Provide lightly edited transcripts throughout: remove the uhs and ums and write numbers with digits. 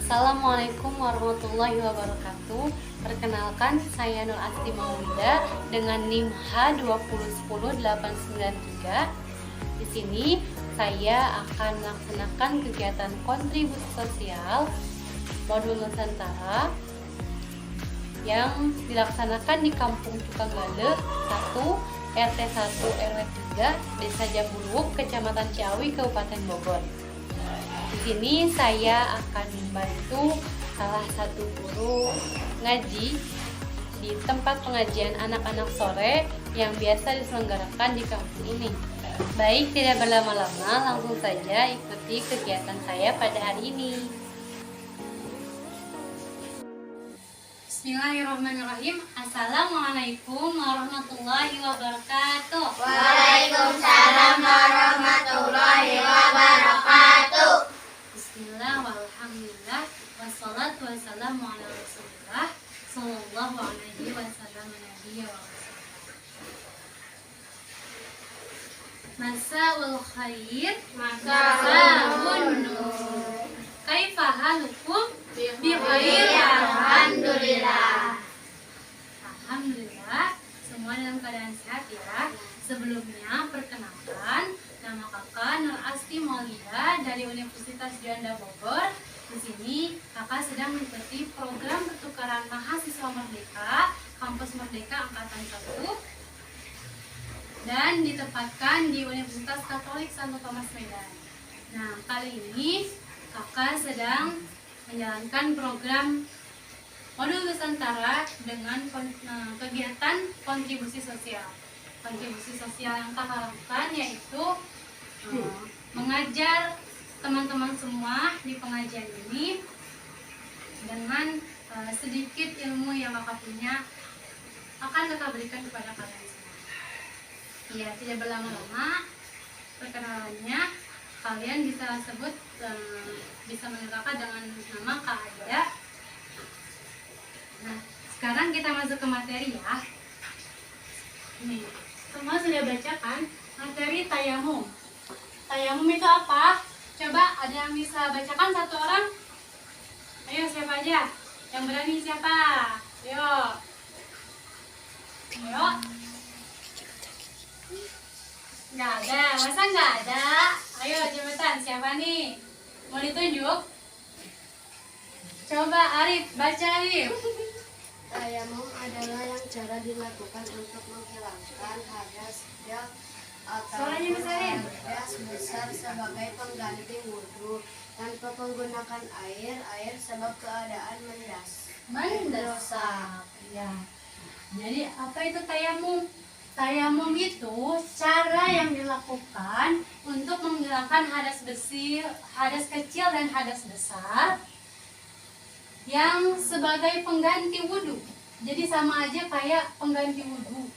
Assalamualaikum warahmatullahi wabarakatuh. Perkenalkan, saya Nur Asti Maulida dengan NIM H2010893. Di sini saya akan melaksanakan kegiatan kontribusi sosial modul Nusantara yang dilaksanakan di Kampung Cukanggale 1, RT 1 RW 3, Desa Jambuluk, Kecamatan Ciawi, Kabupaten Bogor. Di sini saya akan membantu salah satu guru ngaji di tempat pengajian anak-anak sore yang biasa diselenggarakan di kampung ini. Baik, tidak berlama-lama, langsung saja ikuti kegiatan saya pada hari ini. Bismillahirrahmanirrahim. Assalamualaikum warahmatullahi wabarakatuh. Waalaikumsalam warahmatullahi wabarakatuh. Bismillah, walhamdulillah, wassalatu wassalamu ala rasulillah sallallahu alaihi wasallam nabiyya wa rasulullah. Masaul khair, masaul nur. Kaifa halukum? Bi khair, alhamdulillah. Alhamdulillah, semua dalam keadaan sehat ya. Sebelumnya perkenalkan, nama kakak Nur Asti Maulida dari Universitas Juanda Bogor. Di sini kakak sedang mengikuti program pertukaran mahasiswa Merdeka Kampus Merdeka Angkatan 1 dan ditempatkan di Universitas Katolik Santo Thomas Medan. Nah, kali ini kakak sedang menjalankan program modul Nusantara dengan kegiatan kontribusi sosial. Kontribusi sosial yang kakak lakukan yaitu mengajar teman-teman semua di pengajian ini dengan sedikit ilmu yang kakak punya akan kakak berikan kepada kalian semua. Ya, tidak berlama-lama, perkenalannya kalian bisa sebut, bisa mengenal kakak dengan nama Kak Aida. Nah, sekarang kita masuk ke materi ya. Nih, semua sudah baca kan materi tayamum. Tayamum itu apa? Coba ada yang bisa bacakan satu orang? Ayo, siapa aja? Yang berani siapa? Ayo. Ayo. Nggak ada, masa nggak ada? Ayo cepetan, siapa nih? Mau ditunjuk? Coba Arif, baca Arif. Tayamum adalah yang cara dilakukan untuk menghilangkan hadas atau Suaranya besarin. hadas besar sebagai pengganti wudhu tanpa menggunakan air sebab keadaan mendesak. Ya. Jadi apa itu tayamum? Tayamum itu cara yang dilakukan untuk menghilangkan hadas kecil dan hadas besar yang sebagai pengganti wudhu. Jadi sama aja kayak pengganti wudhu.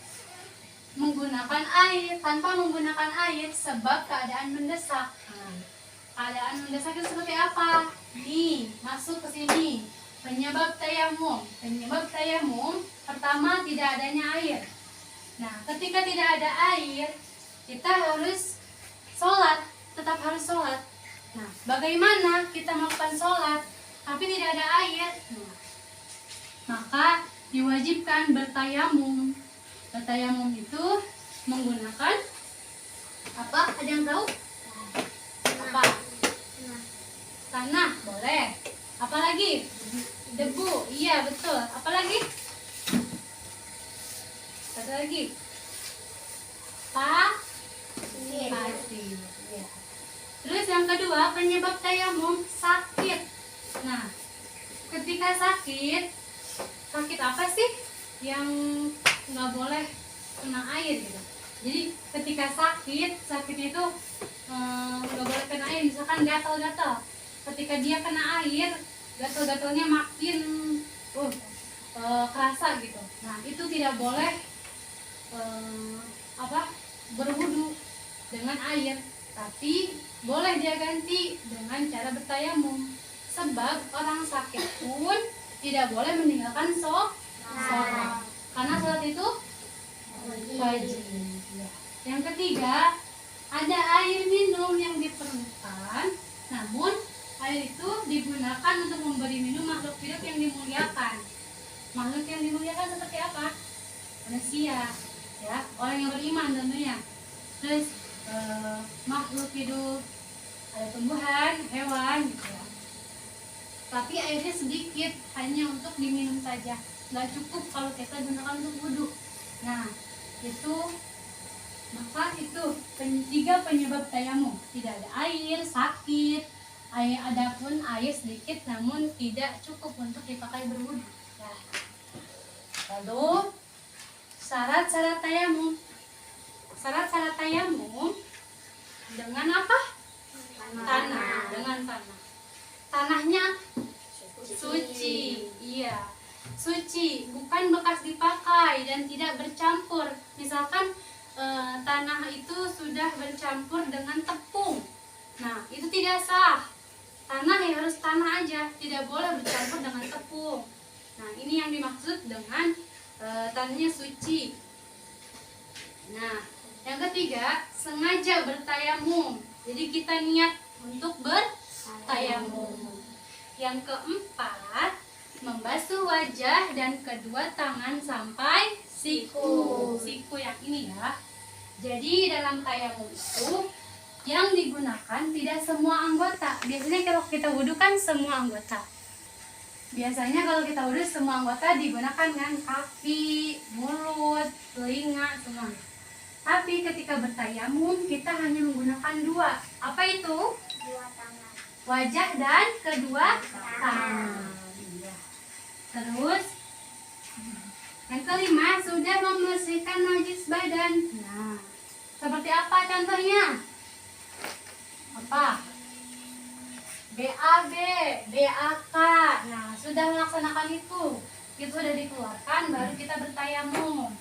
Menggunakan air, tanpa menggunakan air sebab keadaan mendesak. Nah, keadaan mendesak itu seperti apa? Nih, masuk ke sini. Penyebab tayamum. Penyebab tayamum pertama tidak adanya air. Nah, ketika tidak ada air, kita harus sholat, tetap harus sholat. Nah, bagaimana kita melakukan sholat tapi tidak ada air? Nah, maka diwajibkan bertayamum. Bertayamum itu menggunakan apa? Ada yang tahu? Apa? Tanah, boleh. Apa lagi? Debu, iya betul. Apa lagi? Satu lagi. Pasir. Ya. Terus yang kedua, penyebab tayamum sakit. Nah, ketika sakit apa sih yang nggak boleh kena air gitu? Jadi ketika sakit itu nggak boleh kena air. Misalkan gatal-gatal, ketika dia kena air, gatal-gatalnya makin kerasa gitu. Nah, itu tidak boleh berwudu dengan air, tapi boleh dia ganti dengan cara bertayamum. Sebab orang sakit pun tidak boleh meninggalkan sholat, karena sholat itu wajib. Yang ketiga, ada air minum yang diperlukan, namun Air itu digunakan untuk memberi minum makhluk hidup yang dimuliakan. Makhluk yang dimuliakan seperti apa? Manusia, ya, orang yang beriman tentunya. Terus makhluk hidup, ada tumbuhan, hewan, gitu ya. Tapi airnya sedikit, hanya untuk diminum saja. Nggak cukup kalau kita gunakan untuk wudhu. Nah, itu maka itu tiga penyebab tayamum. Tidak ada air, sakit, adapun air sedikit namun tidak cukup untuk dipakai berwudhu. Nah, lalu syarat-syarat tayamum. Syarat-syarat tayamum dengan apa? Tanah, dengan tanah. Tanahnya suci, iya, suci, bukan bekas dipakai dan tidak bercampur. Misalkan tanah itu sudah bercampur dengan tepung, nah itu tidak sah. Tanah ya harus tanah aja, tidak boleh bercampur dengan tepung. Nah ini yang dimaksud dengan tanahnya suci. Nah yang ketiga, sengaja bertayamum. Jadi kita niat untuk bertayamum. Yang keempat, membasuh wajah dan kedua tangan sampai siku. Siku yang ini ya. Jadi dalam tayamum itu yang digunakan tidak semua anggota. Biasanya kalau kita wudhu kan semua anggota. Biasanya kalau kita wudhu semua anggota digunakan kan, kaki, mulut, telinga, semua. Tapi ketika bertayamum kita hanya menggunakan dua. Apa itu? Dua tangan. Wajah dan kedua tangan. Terus yang kelima, sudah membersihkan najis badan. Nah, seperti apa contohnya? Apa? BAB, BAK. Nah, sudah melaksanakan itu sudah dikeluarkan, baru kita bertayamum.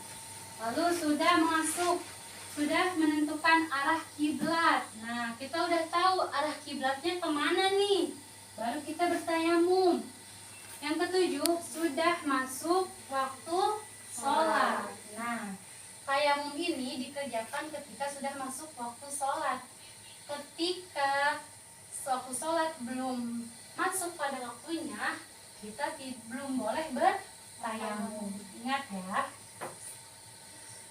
Lalu sudah masuk, sudah menentukan arah kiblat. Nah, kita udah tahu arah kiblatnya kemana nih, baru kita bertayamum. Yang ketujuh, sudah masuk waktu sholat. Nah, tayamum ini dikerjakan ketika sudah masuk waktu sholat. Ketika waktu sholat belum masuk pada waktunya, kita belum boleh bertayamum. Ingat ya.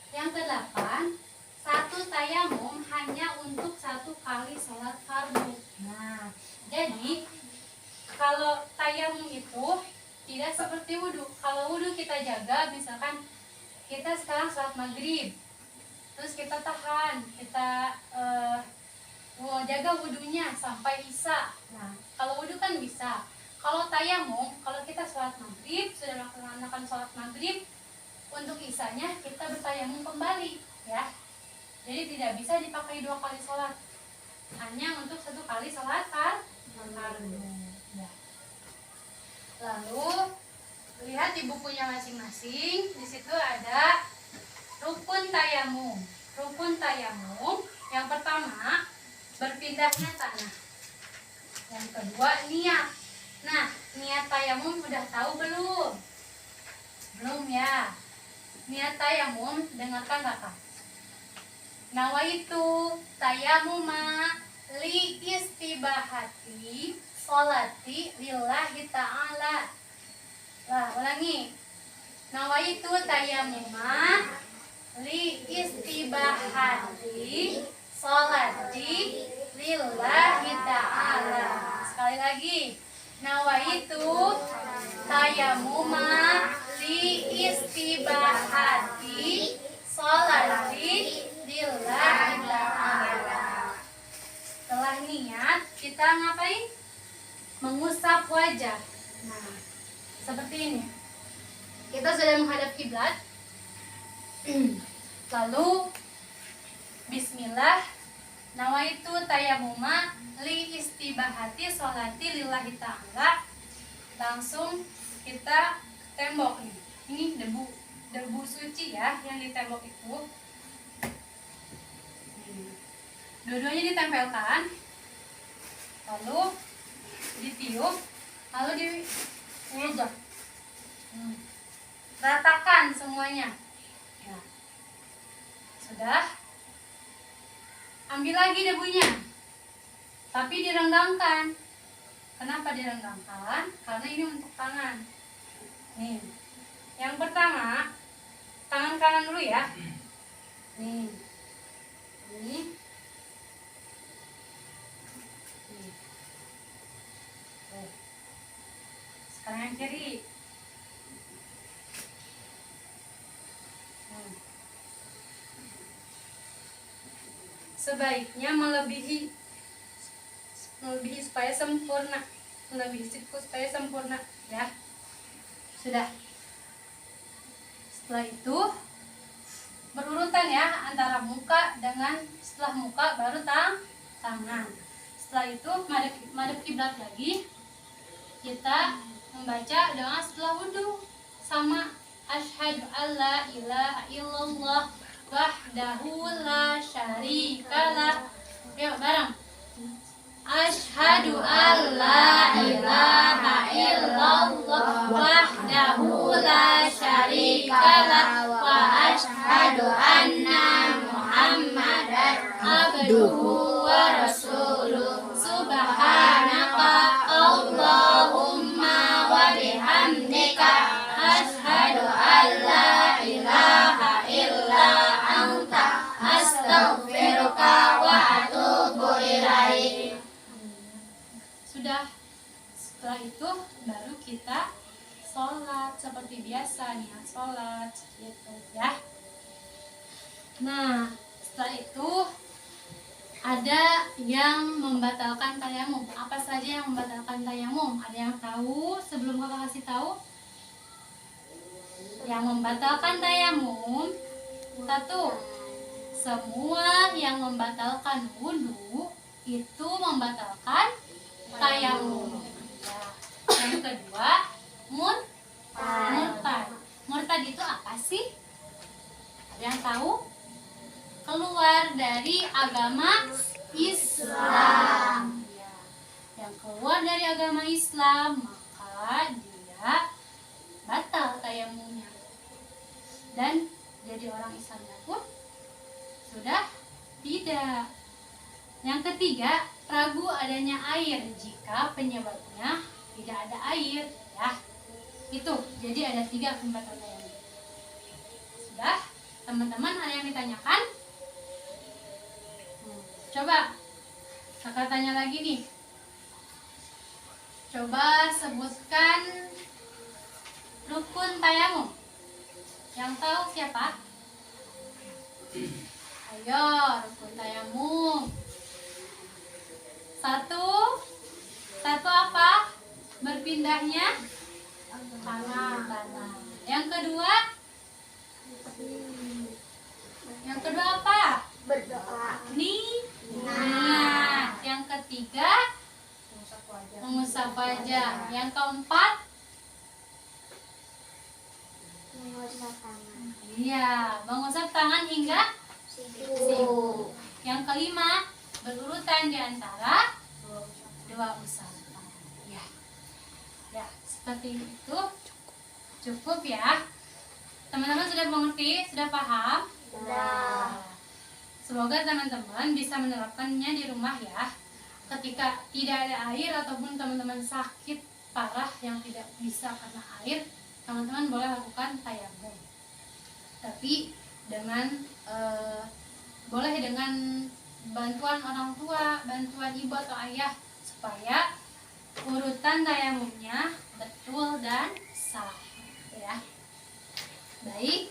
Yang kedelapan, satu tayamum hanya untuk satu kali sholat fardu. Nah, jadi kalau tayamum itu tidak seperti wudhu. Kalau wudhu kita jaga, misalkan kita sekarang sholat maghrib, terus kita tahan, kita mau jaga wudhunya sampai isya. Nah, kalau wudhu kan bisa. Kalau tayamum, kalau kita sholat maghrib, sudah melaksanakan sholat maghrib, untuk isanya kita bertayamum kembali, ya. Jadi tidak bisa dipakai dua kali sholat, hanya untuk satu kali sholat fardu. Ya. Lalu lihat di bukunya masing-masing, di situ ada rukun tayamum. Rukun tayamum yang pertama, berpindahnya tanah. Yang kedua, niat. Nah, niat tayamum udah tahu belum? Belum ya. Niat tayamum, dengarkan kata. Nawaitu tayamuma li istibahati sholati lillahi ta'ala. Lah, ulangi. Nawaitu tayamuma li istibahati sholati lillahi ta'ala. Sekali lagi. Nawaitu tayamuma li istibahati sholati lillahi ta'ala. Setelah niat, kita ngapain? Mengusap wajah. Nah, seperti ini. Kita sudah menghadap kiblat. Lalu bismillah, nawaitu tayamuma li istibahati sholati lillahi ta'ala. Langsung kita tembok nih. Ini debu suci ya yang di tembok itu. Dua-duanya ditempelkan, lalu ditiup, lalu diwujud. Ratakan semuanya. Nah, sudah. Ambil lagi debunya, tapi direnggangkan. Kenapa direnggangkan? Karena ini untuk tangan. Nih, yang pertama tangan kanan dulu ya. Nih, ini. Nih. Sekarang yang kiri. Sebaiknya melebihi supaya sempurna, melebihi siku supaya sempurna ya. Sudah. Setelah itu berurutan ya, antara muka dengan setelah muka baru tangan. Setelah itu madhep kiblat lagi, kita membaca doa setelah wudhu sama asyhadu alla ilaha illallah wahdahu la syarikalah. Yuk bareng. Asyhadu alla ilaha illallah wahdahu la syarikalah wa asyhadu anna muhammadan abduhu wa rasuluh. Subhanaka Allahumma wa bihamdika asyhadu alla ilaha illa anta astaghfiruka wa atubu ilaik. Sudah. Setelah itu baru kita sholat seperti biasa, niat sholat gitu ya. Nah, setelah itu ada yang membatalkan tayamum. Apa saja yang membatalkan tayamum? Ada yang tahu sebelum kakak kasih tahu? Yang membatalkan tayamum, satu, semua yang membatalkan wudhu itu membatalkan tayamum. Ya. Yang kedua, murtad. Murtad itu apa sih? Ada yang tahu? Keluar dari agama Islam. Ya. Yang keluar dari agama Islam, maka dia batal tayamumnya. Dan jadi orang Islamnya pun sudah tidak. Yang ketiga, ragu adanya air jika penyebabnya tidak ada air ya. Itu. Jadi ada 3 pembatal tayamum. Sudah? Teman-teman ada yang ditanyakan? Coba kakak tanya lagi nih. Coba sebutkan rukun tayamum. Yang tahu siapa? Ayo, rukun tayamum. Satu apa? Berpindahnya tangan. Yang kedua apa? Berdoa. Niat. Yang ketiga mengusap wajah. Yang keempat Mengusap tangan. iya, mengusap tangan hingga siku. Yang kelima berurutan di antara 2 usapan. Ya. Ya, seperti itu. Cukup ya. Teman-teman sudah mengerti? Sudah paham? Sudah. Semoga teman-teman bisa menerapkannya di rumah ya. Ketika tidak ada air ataupun teman-teman sakit parah yang tidak bisa karena air, teman-teman boleh lakukan tayamum. Tapi boleh dengan bantuan orang tua, bantuan ibu atau ayah, supaya urutan tayamumnya betul dan sah ya. Baik,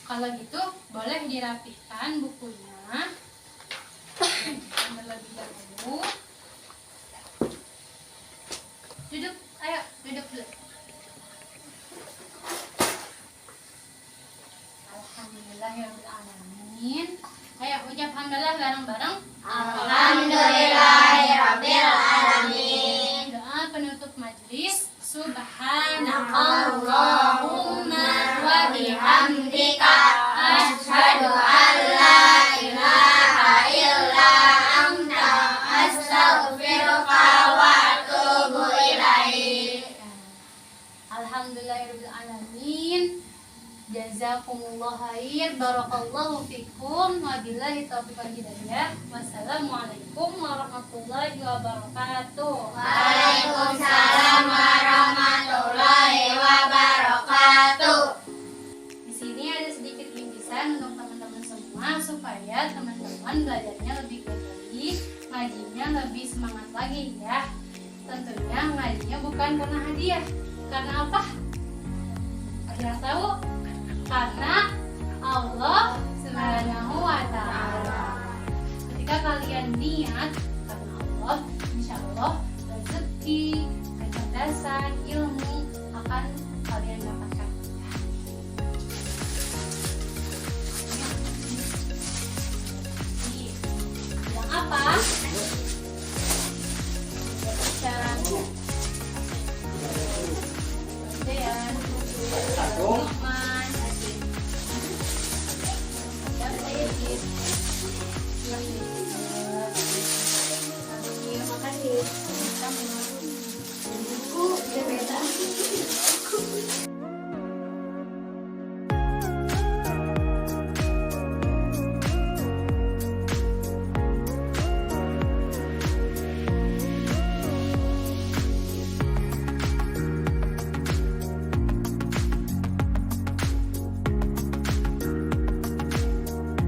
kalau gitu boleh dirapihkan bukunya terlebih dahulu. Duduk, ayo duduk dulu. Alhamdulillahirrahmanirrahim. Ayo ucap hamdalah bareng-bareng. Alhamdulillahirabbil alamin. Doa penutup majelis. Subhanakallahumma wa bihamdika asyhadu an la ilaha illa anta astaghfiruka wa atubu ilaik. Alhamdulillahirabbil alamin. Jazakumullah jazakumullah khair, barakallahu fikum, wabillahi taufiq wal hidayah. Wassalamualaikum warahmatullahi wabarakatuh. Waalaikumsalam warahmatullahi wabarakatuh. Di sini ada sedikit bingkisan untuk teman-teman semua supaya teman-teman belajarnya lebih giat lagi, ngajinya lebih semangat lagi ya. Tentunya ngajinya bukan karena hadiah. Karena apa? Ada yang tahu? Karena Allah Subhanahu wa Ta'ala. Ketika kalian niat karena Allah, insya Allah rezeki, kecerdasan, ilmu akan kalian dapatkan. Yang apa? Bacaan. Kemudian Lukman. Terima kasih.